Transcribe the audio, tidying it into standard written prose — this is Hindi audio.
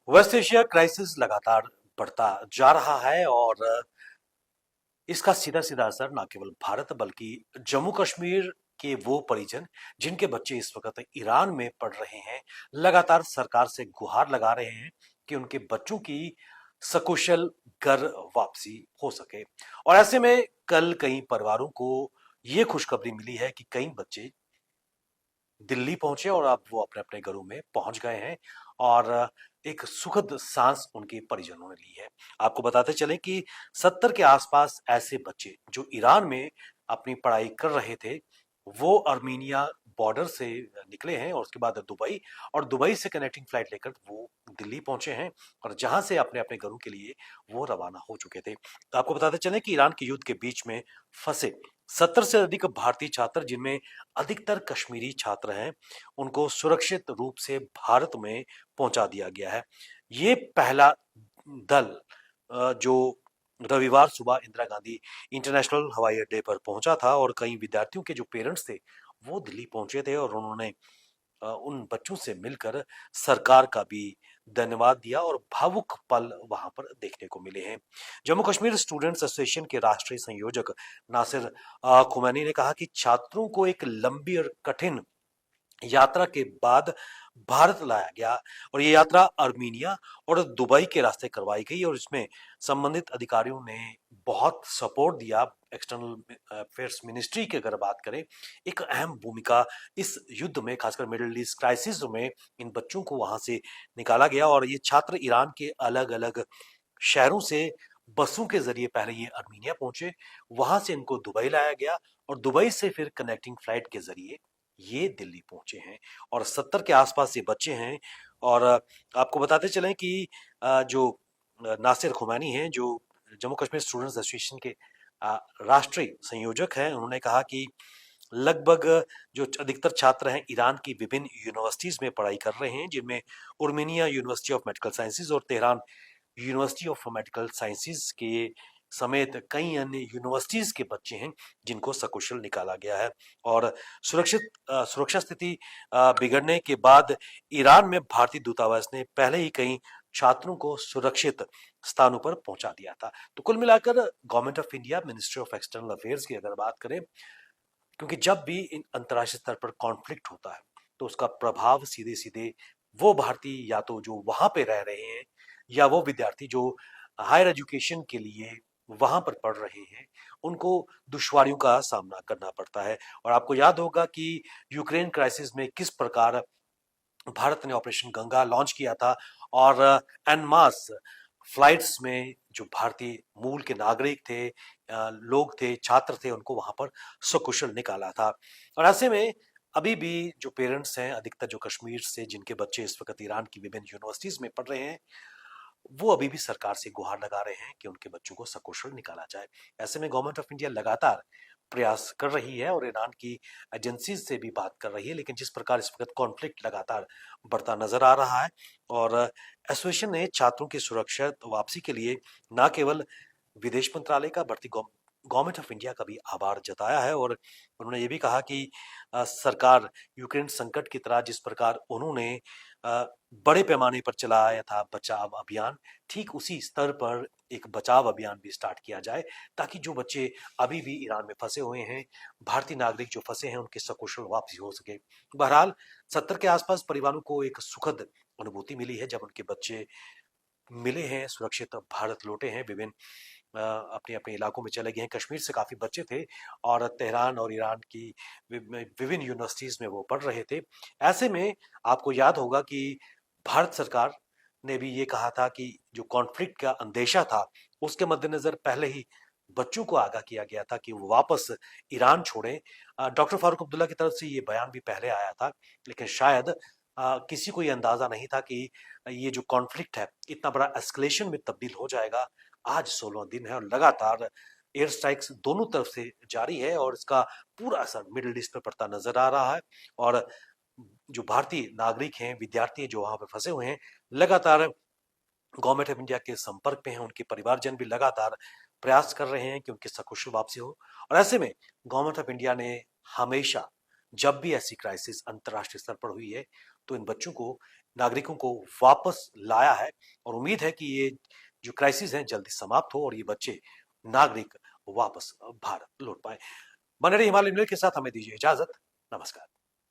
वेस्ट एशिया क्राइसिस लगातार बढ़ता जा रहा है और इसका सीधा सीधा असर न केवल भारत बल्कि जम्मू कश्मीर के वो परिजन जिनके बच्चे इस वक्त ईरान में पढ़ रहे हैं लगातार सरकार से गुहार लगा रहे हैं कि उनके बच्चों की सकुशल घर वापसी हो सके। और ऐसे में कल कई परिवारों को ये खुशखबरी मिली है कि कई बच्चे दिल्ली पहुंचे और अब वो अपने अपने घरों में पहुंच गए हैं और एक सुखद सांस उनके परिजनों ने ली है। आपको बताते चले कि 70 के आसपास ऐसे बच्चे जो ईरान में अपनी पढ़ाई कर रहे थे वो अर्मीनिया बॉर्डर से निकले हैं और उसके बाद दुबई और दुबई से कनेक्टिंग फ्लाइट लेकर वो दिल्ली पहुंचे हैं और जहां से अपने अपने घरों के लिए वो रवाना हो चुके थे। तो आपको बताते चले कि ईरान के युद्ध के बीच में फंसे 70 से अधिक भारतीय छात्र जिनमें अधिकतर कश्मीरी छात्र हैं उनको सुरक्षित रूप से भारत में पहुंचा दिया गया है। ये पहला दल जो रविवार सुबह इंदिरा गांधी इंटरनेशनल हवाई अड्डे पर पहुंचा था और कई विद्यार्थियों के जो पेरेंट्स थे वो दिल्ली पहुंचे थे और उन्होंने उन बच्चों से मिलकर सरकार का भी धन्यवाद दिया और भावुक पल वहां पर देखने को मिले हैं। जम्मू कश्मीर स्टूडेंट्स एसोसिएशन के राष्ट्रीय संयोजक नासिर खुमैनी ने कहा कि छात्रों को एक लंबी और कठिन यात्रा के बाद भारत लाया गया और ये यात्रा अर्मीनिया और दुबई के रास्ते करवाई गई और इसमें संबंधित अधिकारियों ने बहुत सपोर्ट दिया। एक्सटर्नल अफेयर्स मिनिस्ट्री की अगर बात करें एक अहम भूमिका इस युद्ध में खासकर मिडिल ईस्ट क्राइसिस में इन बच्चों को वहां से निकाला गया और ये छात्र ईरान के अलग अलग शहरों से बसों के जरिए पहले ये अर्मीनिया पहुंचे, वहां से इनको दुबई लाया गया और दुबई से फिर कनेक्टिंग फ्लाइट के जरिए ये दिल्ली पहुंचे हैं और 70 के आसपास ये बच्चे हैं। और आपको बताते चलें कि जो नासिर खुमैनी हैं जो जम्मू कश्मीर स्टूडेंट्स एसोसिएशन के राष्ट्रीय संयोजक हैं, उन्होंने कहा कि लगभग जो अधिकतर छात्र हैं ईरान की विभिन्न यूनिवर्सिटीज में पढ़ाई कर रहे हैं जिनमें उर्मेनिया यूनिवर्सिटी ऑफ मेडिकल साइंसेज और Tehran university of medical sciences के समेत कई अन्य यूनिवर्सिटीज के बच्चे हैं जिनको सकुशल निकाला गया है। और सुरक्षा स्थिति बिगड़ने के बाद ईरान में भारतीय दूतावास ने पहले ही कई छात्रों को सुरक्षित स्थानों पर पहुंचा दिया था। तो कुल मिलाकर government of India ministry of external affairs की अगर बात करें, क्योंकि जब भी इन अंतर्राष्ट्रीय स्तर पर कॉन्फ्लिक्ट होता है तो उसका प्रभाव सीधे सीधे वो भारतीय या तो जो वहां पे रह रहे हैं या वो विद्यार्थी जो हायर एजुकेशन के लिए वहां पर पढ़ रहे हैं उनको दुश्वारियों का सामना करना पड़ता है। और आपको याद होगा कि यूक्रेन क्राइसिस में किस प्रकार भारत ने ऑपरेशन गंगा लॉन्च किया था और एन मास फ्लाइट्स में जो भारतीय मूल के नागरिक थे, लोग थे, छात्र थे, उनको वहां पर सकुशल निकाला था। और ऐसे में अभी भी जो पेरेंट्स हैं अधिकतर जो कश्मीर से जिनके बच्चे इस वक्त ईरान की विभिन्न यूनिवर्सिटीज में पढ़ रहे हैं वो अभी भी सरकार से गुहार लगा रहे हैं कि उनके बच्चों को सकुशल निकाला जाए। ऐसे में गवर्नमेंट ऑफ इंडिया लगातार प्रयास कर रही है और ईरान की एजेंसीज से भी बात कर रही है, लेकिन जिस प्रकार इस वक्त कॉन्फ्लिक्ट लगातार बढ़ता नजर आ रहा है और एसोसिएशन ने छात्रों की सुरक्षित वापसी के लिए न केवल विदेश मंत्रालय का बल्कि गवर्नमेंट ऑफ इंडिया का भी आभार जताया है। और उन्होंने ये भी कहा कि सरकार यूक्रेन संकट की तरह जिस प्रकार उन्होंने अ, बड़े पैमाने पर चलाया था बचाव अभियान, ठीक उसी स्तर पर एक बचाव अभियान भी स्टार्ट किया जाए ताकि जो बच्चे अभी भी ईरान में फंसे हुए हैं, भारतीय नागरिक जो फंसे हैं उनकी सकुशल वापसी हो सके। बहरहाल 70 के आसपास परिवारों को एक सुखद अनुभूति मिली है जब उनके बच्चे मिले हैं, सुरक्षित भारत लौटे हैं, विभिन्न अपने अपने इलाकों में चले गए हैं। कश्मीर से काफी बच्चे थे और तेहरान और ईरान की विभिन्न यूनिवर्सिटीज में वो पढ़ रहे थे। ऐसे में आपको याद होगा कि भारत सरकार ने भी ये कहा था कि जो कॉन्फ्लिक्ट का अंदेशा था उसके मद्देनजर पहले ही बच्चों को आगाह किया गया था कि वो वापस ईरान छोड़ें। डॉक्टर फारूक अब्दुल्ला की तरफ से ये बयान भी पहले आया था, लेकिन शायद किसी को ये अंदाजा नहीं था कि ये जो कॉन्फ्लिक्ट है इतना बड़ा एस्केलेशन में तब्दील हो जाएगा। आज 16वां दिन है और लगातार एयर स्ट्राइक्स दोनों तरफ से जारी है और इसका पूरा असर मिडिल ईस्ट पर पड़ता नजर आ रहा है। और जो भारतीय नागरिक हैं, विद्यार्थी हैं जो वहां पे फंसे हुए हैं, लगातार गवर्नमेंट ऑफ इंडिया के संपर्क में हैं, उनके परिवारजन भी लगातार प्रयास कर रहे हैं कि उनकी सकुशल वापसी हो। और ऐसे में गवर्नमेंट ऑफ इंडिया ने हमेशा जब भी ऐसी क्राइसिस अंतर्राष्ट्रीय स्तर पर हुई है तो इन बच्चों को नागरिकों को वापस लाया है और उम्मीद है कि ये जो क्राइसिस है जल्दी समाप्त हो और ये बच्चे नागरिक वापस भारत लौट पाए। बने रहिए हिमालय न्यूज़ के साथ, हमें दीजिए इजाजत। नमस्कार।